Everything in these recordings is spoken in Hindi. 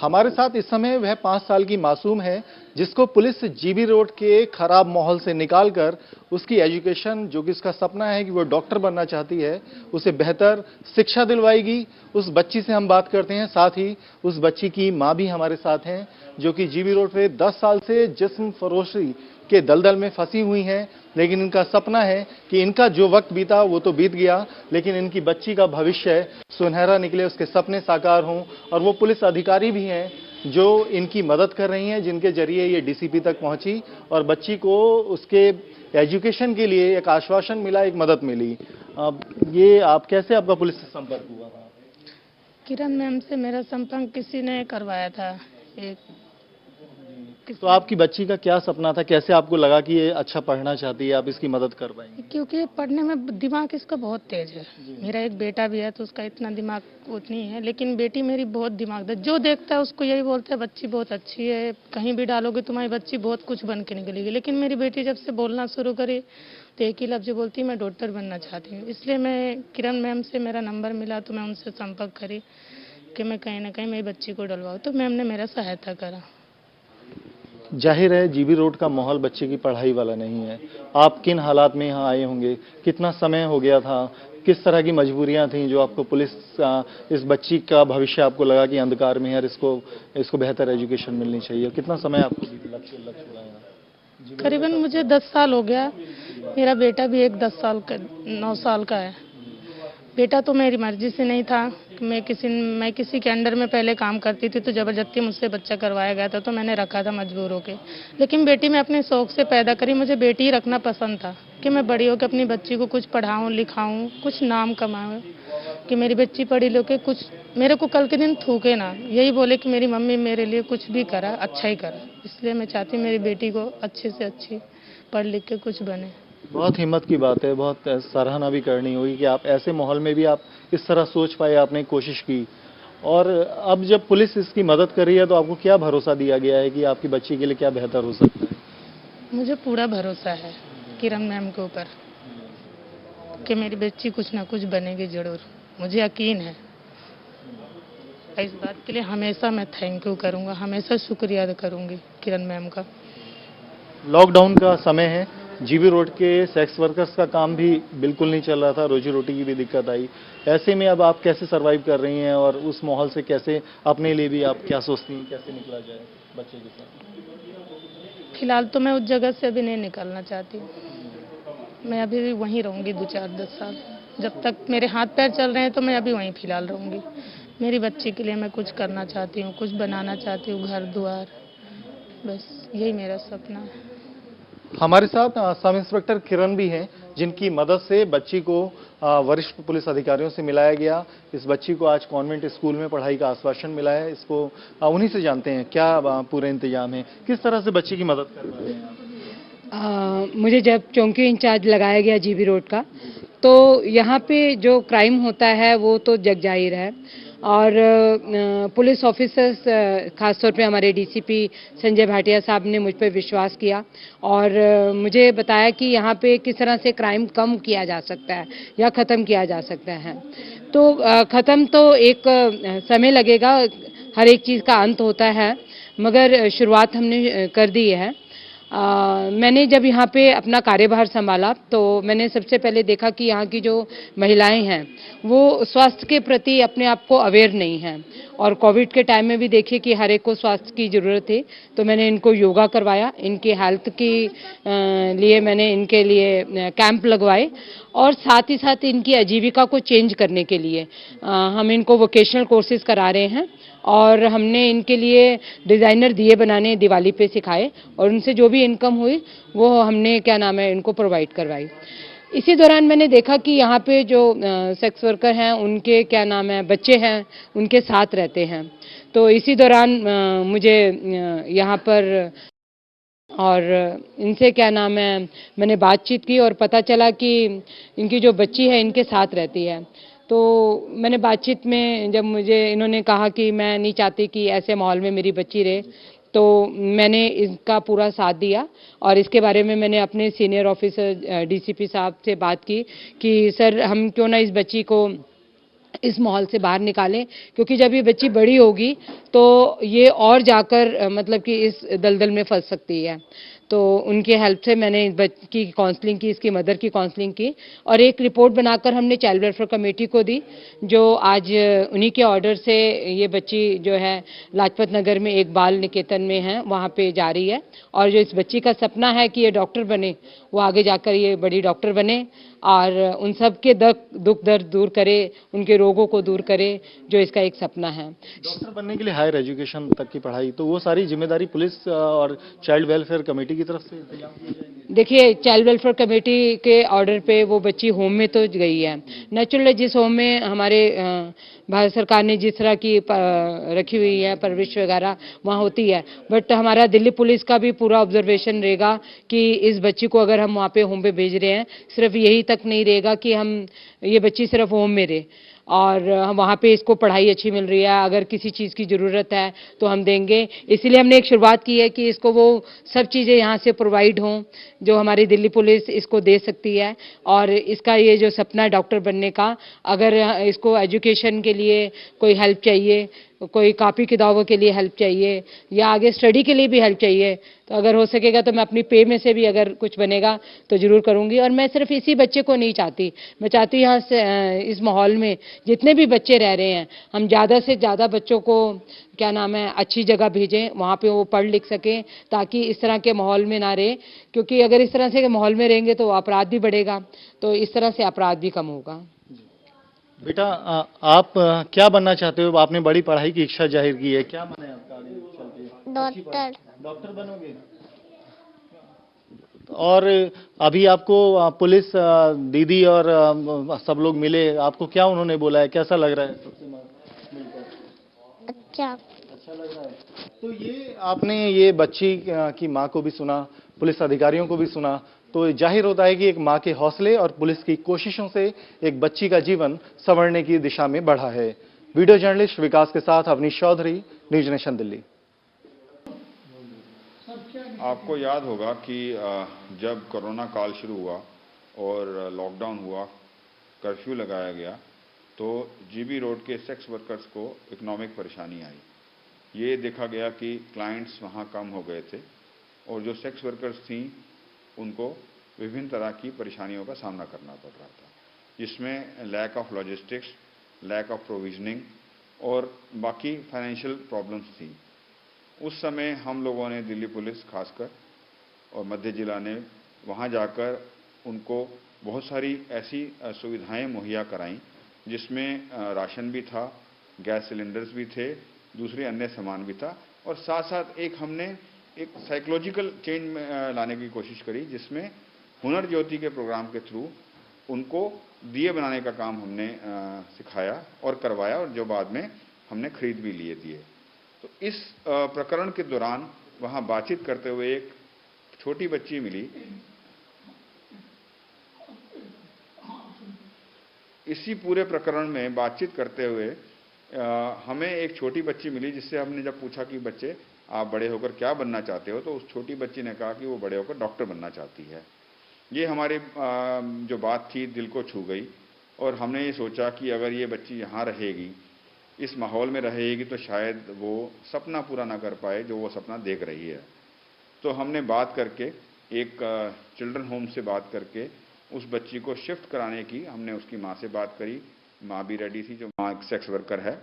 हमारे साथ इस समय वह 5 साल की मासूम है जिसको पुलिस जीबी रोड के खराब माहौल से निकालकर उसकी एजुकेशन, जो कि उसका सपना है कि वो डॉक्टर बनना चाहती है, उसे बेहतर शिक्षा दिलवाएगी। उस बच्ची से हम बात करते हैं। साथ ही उस बच्ची की मां भी हमारे साथ हैं, जो कि जीबी रोड पे 10 साल से जिस्म फरोशी के दलदल में फंसी हुई हैं। लेकिन इनका सपना है कि इनका जो वक्त बीता वो तो बीत गया, लेकिन इनकी बच्ची का भविष्य सुनहरा निकले, उसके सपने साकार हों। और वो पुलिस अधिकारी भी हैं जो इनकी मदद कर रही हैं, जिनके जरिए ये डीसीपी तक पहुंची और बच्ची को उसके एजुकेशन के लिए एक आश्वासन मिला, एक मदद मिली। अब ये आप कैसे, आपका पुलिस से संपर्क हुआ था? किरण मैम से मेरा संपर्क किसी ने करवाया था। तो आपकी बच्ची का क्या सपना था, कैसे आपको लगा कि ये अच्छा पढ़ना चाहती है, आप इसकी मदद कर पाएंगे? क्योंकि पढ़ने में दिमाग इसका बहुत तेज है। मेरा एक बेटा भी है तो उसका इतना दिमाग उतनी है, लेकिन बेटी मेरी बहुत दिमागदार, जो देखता है उसको यही बोलता है बच्ची बहुत अच्छी है, कहीं भी डालोगे तुम्हारी बच्ची बहुत कुछ बन के निकलेगी। लेकिन मेरी बेटी जब से बोलना शुरू करी तो एक ही लफ्ज बोलती, मैं डॉक्टर बनना चाहती हूँ। इसलिए मैं किरण मैम से मेरा नंबर मिला तो मैं उनसे संपर्क करी कि मैं कहीं ना कहीं मेरी बच्ची को डलवाऊँ, तो मैम ने मेरा सहायता करा। जाहिर है जीबी रोड का माहौल बच्चे की पढ़ाई वाला नहीं है। आप किन हालात में यहाँ आए होंगे, कितना समय हो गया था, किस तरह की मजबूरियां थीं जो आपको पुलिस इस बच्ची का भविष्य आपको लगा कि अंधकार में है और इसको बेहतर एजुकेशन मिलनी चाहिए? कितना समय आपको लक्ष्य? करीबन मुझे 10 साल हो गया। मेरा बेटा भी एक 9 साल का है। बेटा तो मेरी मर्जी से नहीं था। मैं किसी के अंडर में पहले काम करती थी तो जबरदस्ती मुझसे बच्चा करवाया गया था, तो मैंने रखा था मजबूर होकर। लेकिन बेटी मैं अपने शौक से पैदा करी, मुझे बेटी ही रखना पसंद था कि मैं बड़ी होकर अपनी बच्ची को कुछ पढ़ाऊँ लिखाऊँ, कुछ नाम कमाऊँ, कि मेरी बच्ची पढ़ी लिखे कुछ मेरे को कल के दिन थूके ना, यही बोले कि मेरी मम्मी मेरे लिए कुछ भी करा, अच्छा ही करा। इसलिए मैं चाहती मेरी बेटी को अच्छे से अच्छी पढ़ लिख के कुछ बने। बहुत हिम्मत की बात है, बहुत सराहना भी करनी होगी कि आप ऐसे माहौल में भी आप इस तरह सोच पाए, आपने कोशिश की। और अब जब पुलिस इसकी मदद कर रही है तो आपको क्या भरोसा दिया गया है कि आपकी बच्ची के लिए क्या बेहतर हो सकता है? मुझे पूरा भरोसा है किरण मैम के ऊपर कि मेरी बच्ची कुछ ना कुछ बनेगी जरूर, मुझे यकीन है। इस बात के लिए हमेशा मैं थैंक यू करूंगा, हमेशा शुक्रिया अदा करूंगी किरण मैम का। लॉकडाउन का समय है, जीबी रोड के सेक्स वर्कर्स का काम भी बिल्कुल नहीं चल रहा था, रोजी रोटी की भी दिक्कत आई। ऐसे में अब आप कैसे सरवाइव कर रही हैं और उस माहौल से कैसे, अपने लिए भी आप क्या सोचती हैं, कैसे निकला जाए बच्चे के साथ? फिलहाल तो मैं उस जगह से अभी नहीं निकलना चाहती हूँ। मैं अभी भी वहीं रहूंगी 2-4-10 साल, जब तक मेरे हाथ पैर चल रहे हैं तो मैं अभी वहीं फिलहाल रहूंगी। मेरी बच्ची के लिए मैं कुछ करना चाहती हूँ, कुछ बनाना चाहती हूँ, घर द्वार, बस यही मेरा सपना है। हमारे साथ सब इंस्पेक्टर किरण भी हैं, जिनकी मदद से बच्ची को वरिष्ठ पुलिस अधिकारियों से मिलाया गया। इस बच्ची को आज कॉन्वेंट स्कूल में पढ़ाई का आश्वासन मिला है। इसको उन्हीं से जानते हैं क्या पूरे इंतजाम है, किस तरह से बच्ची की मदद कर रहे हैं? मुझे जब चौकी इंचार्ज लगाया गया जीबी रोड का, तो यहाँ पे जो क्राइम होता है वो तो जग जाहिर है। और पुलिस ऑफिसर्स, खासतौर पे हमारे डीसीपी संजय भाटिया साहब ने मुझ पर विश्वास किया और मुझे बताया कि यहाँ पे किस तरह से क्राइम कम किया जा सकता है या ख़त्म किया जा सकता है। तो ख़त्म तो एक समय लगेगा, हर एक चीज़ का अंत होता है, मगर शुरुआत हमने कर दी है। मैंने जब यहाँ पे अपना कार्यभार संभाला तो मैंने सबसे पहले देखा कि यहाँ की जो महिलाएं हैं वो स्वास्थ्य के प्रति अपने आप को अवेयर नहीं हैं। और कोविड के टाइम में भी देखिए कि हर एक को स्वास्थ्य की ज़रूरत थी, तो मैंने इनको योगा करवाया, इनकी हेल्थ की लिए मैंने इनके लिए कैंप लगवाए और साथ ही साथ इनकी आजीविका को चेंज करने के लिए हम इनको वोकेशनल कोर्सेज करा रहे हैं। और हमने इनके लिए डिज़ाइनर दिए बनाने दिवाली पे सिखाए और उनसे जो भी इनकम हुई वो हमने इनको प्रोवाइड करवाई। इसी दौरान मैंने देखा कि यहाँ पे जो सेक्स वर्कर हैं उनके बच्चे हैं, उनके साथ रहते हैं। तो इसी दौरान मुझे यहाँ पर और इनसे मैंने बातचीत की और पता चला कि इनकी जो बच्ची है इनके साथ रहती है। तो मैंने बातचीत में जब मुझे इन्होंने कहा कि मैं नहीं चाहती कि ऐसे माहौल में मेरी बच्ची रहे, तो मैंने इसका पूरा साथ दिया और इसके बारे में मैंने अपने सीनियर ऑफिसर डीसीपी साहब से बात की कि सर हम क्यों ना इस बच्ची को इस माहौल से बाहर निकालें, क्योंकि जब ये बच्ची बड़ी होगी तो ये और जाकर मतलब कि इस दलदल में फंस सकती है। तो उनके हेल्प से मैंने इस बच्ची की काउंसलिंग की, इसकी मदर की काउंसलिंग की और एक रिपोर्ट बनाकर हमने चाइल्ड वेलफेयर कमेटी को दी, जो आज उन्हीं के ऑर्डर से ये बच्ची जो है लाजपत नगर में एक बाल निकेतन में है, वहाँ पे जा रही है। और जो इस बच्ची का सपना है कि ये डॉक्टर बने, वो आगे जाकर ये बड़ी डॉक्टर बने और उन सब के दुख दर्द दूर करे, उनके रोगों को दूर करे, जो इसका एक सपना है। डॉक्टर बनने के लिए हायर एजुकेशन तक की पढ़ाई, तो वो सारी जिम्मेदारी पुलिस और चाइल्ड वेलफेयर कमेटी की तरफ से इंतजाम किया जाएगा? देखिए, चाइल्ड वेलफेयर कमेटी के ऑर्डर पे वो बच्ची होम में तो गई है। नेचुरली जिस होम में हमारे भारत सरकार ने जिस तरह की रखी हुई है परवरिश वगैरह, वहाँ होती है। बट हमारा दिल्ली पुलिस का भी पूरा ऑब्जर्वेशन रहेगा कि इस बच्ची को अगर हम वहाँ पे होम पे भेज रहे हैं, सिर्फ यही तक नहीं रहेगा कि हम ये बच्ची सिर्फ होम में रहे, और वहाँ पे इसको पढ़ाई अच्छी मिल रही है, अगर किसी चीज़ की ज़रूरत है तो हम देंगे। इसीलिए हमने एक शुरुआत की है कि इसको वो सब चीज़ें यहाँ से प्रोवाइड हों जो हमारी दिल्ली पुलिस इसको दे सकती है। और इसका ये जो सपना है डॉक्टर बनने का, अगर इसको एजुकेशन के लिए कोई हेल्प चाहिए, कोई कॉपी किताबों के लिए हेल्प चाहिए या आगे स्टडी के लिए भी हेल्प चाहिए, तो अगर हो सकेगा तो मैं अपनी पे में से भी अगर कुछ बनेगा तो ज़रूर करूँगी। और मैं सिर्फ इसी बच्चे को नहीं चाहती, मैं चाहती हूँ यहाँ से इस माहौल में जितने भी बच्चे रह रहे हैं, हम ज़्यादा से ज़्यादा बच्चों को क्या नाम है अच्छी जगह भेजें, वहाँ पे वो पढ़ लिख सकें, ताकि इस तरह के माहौल में ना रहे। क्योंकि अगर इस तरह से माहौल में रहेंगे तो अपराध भी बढ़ेगा, तो इस तरह से अपराध भी कम होगा। बेटा, आप क्या बनना चाहते हो? आपने बड़ी पढ़ाई की इच्छा जाहिर की है, क्या बने आपका आगे चल के? डॉक्टर। डॉक्टर बनोगे? और अभी आपको पुलिस दीदी और सब लोग मिले, आपको क्या उन्होंने बोला है, कैसा लग रहा है सबसे मिलकर? अच्छा लग रहा है। तो ये आपने ये बच्ची की माँ को भी सुना, पुलिस अधिकारियों को भी सुना, तो जाहिर होता है कि एक माँ के हौसले और पुलिस की कोशिशों से एक बच्ची का जीवन संवरने की दिशा में बढ़ा है। वीडियो जर्नलिस्ट विकास के साथ अवनीश चौधरी, न्यूज नेशन दिल्ली। आपको याद होगा कि जब कोरोना काल शुरू हुआ और लॉकडाउन हुआ, कर्फ्यू लगाया गया, तो जीबी रोड के सेक्स वर्कर्स को इकोनॉमिक परेशानी आई। ये देखा गया कि क्लाइंट्स वहाँ कम हो गए थे और जो सेक्स वर्कर्स थीं उनको विभिन्न तरह की परेशानियों का सामना करना पड़ रहा था, जिसमें lack of logistics, lack of provisioning और बाकी फाइनेंशियल प्रॉब्लम्स थी। उस समय हम लोगों ने, दिल्ली पुलिस खासकर और मध्य जिला ने वहाँ जाकर उनको बहुत सारी ऐसी सुविधाएं मुहैया कराईं, जिसमें राशन भी था, गैस सिलेंडर्स भी थे, दूसरे अन्य सामान भी था, और साथ साथ हमने एक साइकोलॉजिकल चेंज लाने की कोशिश करी, जिसमें हुनर ज्योति के प्रोग्राम के थ्रू उनको दिए बनाने का काम हमने सिखाया और करवाया, और जो बाद में हमने खरीद भी लिए दिए। तो इस प्रकरण के दौरान वहाँ बातचीत करते हुए एक छोटी बच्ची मिली। इसी पूरे प्रकरण में बातचीत करते हुए हमें एक छोटी बच्ची मिली, जिससे हमने जब पूछा कि बच्चे आप बड़े होकर क्या बनना चाहते हो, तो उस छोटी बच्ची ने कहा कि वो बड़े होकर डॉक्टर बनना चाहती है। ये हमारे जो बात थी दिल को छू गई, और हमने ये सोचा कि अगर ये बच्ची यहाँ रहेगी, इस माहौल में रहेगी, तो शायद वो सपना पूरा ना कर पाए जो वो सपना देख रही है। तो हमने बात करके एक चिल्ड्रन होम से बात करके उस बच्ची को शिफ्ट कराने की हमने उसकी माँ से बात करी। माँ भी रेडी थी, जो माँ एक सेक्स वर्कर है,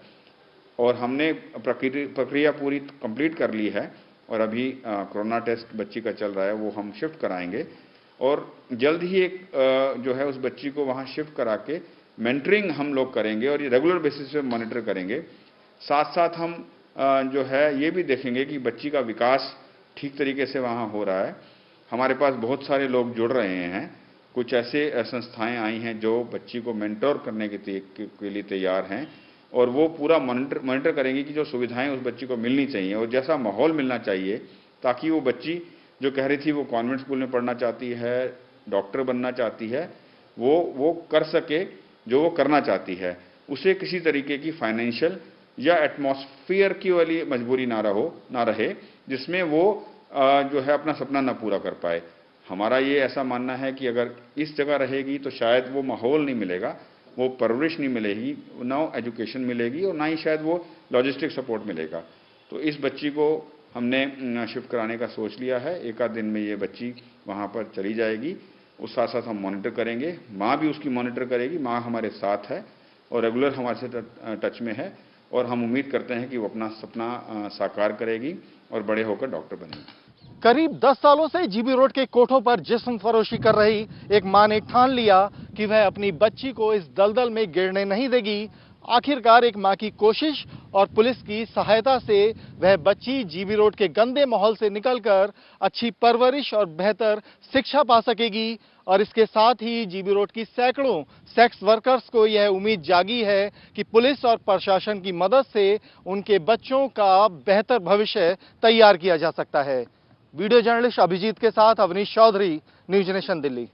और हमने प्रक्रिया पूरी कंप्लीट कर ली है, और अभी कोरोना टेस्ट बच्ची का चल रहा है, वो हम शिफ्ट कराएंगे, और जल्द ही एक जो है उस बच्ची को वहाँ शिफ्ट करा के मेंटरिंग हम लोग करेंगे, और ये रेगुलर बेसिस पे मॉनिटर करेंगे। साथ साथ हम जो है ये भी देखेंगे कि बच्ची का विकास ठीक तरीके से वहाँ हो रहा है। हमारे पास बहुत सारे लोग जुड़ रहे हैं, कुछ ऐसे संस्थाएं आई हैं जो बच्ची को मेंटोर करने के लिए तैयार हैं, और वो पूरा मॉनिटर करेंगी कि जो सुविधाएं उस बच्ची को मिलनी चाहिए और जैसा माहौल मिलना चाहिए, ताकि वो बच्ची जो कह रही थी वो कॉन्वेंट स्कूल में पढ़ना चाहती है, डॉक्टर बनना चाहती है, वो कर सके जो वो करना चाहती है। उसे किसी तरीके की फाइनेंशियल या एटमॉस्फेयर की वाली मजबूरी ना रहे, जिसमें वो जो है अपना सपना ना पूरा कर पाए। हमारा ये ऐसा मानना है कि अगर इस जगह रहेगी तो शायद वो माहौल नहीं मिलेगा वो परवरिश नहीं मिलेगी, ना एजुकेशन मिलेगी और ना ही शायद वो लॉजिस्टिक सपोर्ट मिलेगा। तो इस बच्ची को हमने शिफ्ट कराने का सोच लिया है। एक आध दिन में ये बच्ची वहाँ पर चली जाएगी। उस साथ साथ हम मॉनिटर करेंगे, माँ भी उसकी मॉनिटर करेगी। माँ हमारे साथ है और रेगुलर हमारे से टच में है और हम उम्मीद करते हैं कि वो अपना सपना साकार करेगी और बड़े होकर डॉक्टर बनेगी। करीब 10 सालों से जीबी रोड के कोठों पर जिस्म फरोशी कर रही एक मां ने ठान लिया कि वह अपनी बच्ची को इस दलदल में गिरने नहीं देगी। आखिरकार एक मां की कोशिश और पुलिस की सहायता से वह बच्ची जीबी रोड के गंदे माहौल से निकलकर अच्छी परवरिश और बेहतर शिक्षा पा सकेगी। और इसके साथ ही जीबी रोड की सैकड़ों सेक्स वर्कर्स को यह उम्मीद जागी है कि पुलिस और प्रशासन की मदद से उनके बच्चों का बेहतर भविष्य तैयार किया जा सकता है। वीडियो जर्नलिस्ट अभिजीत के साथ अवनीश चौधरी, न्यूज नेशन दिल्ली।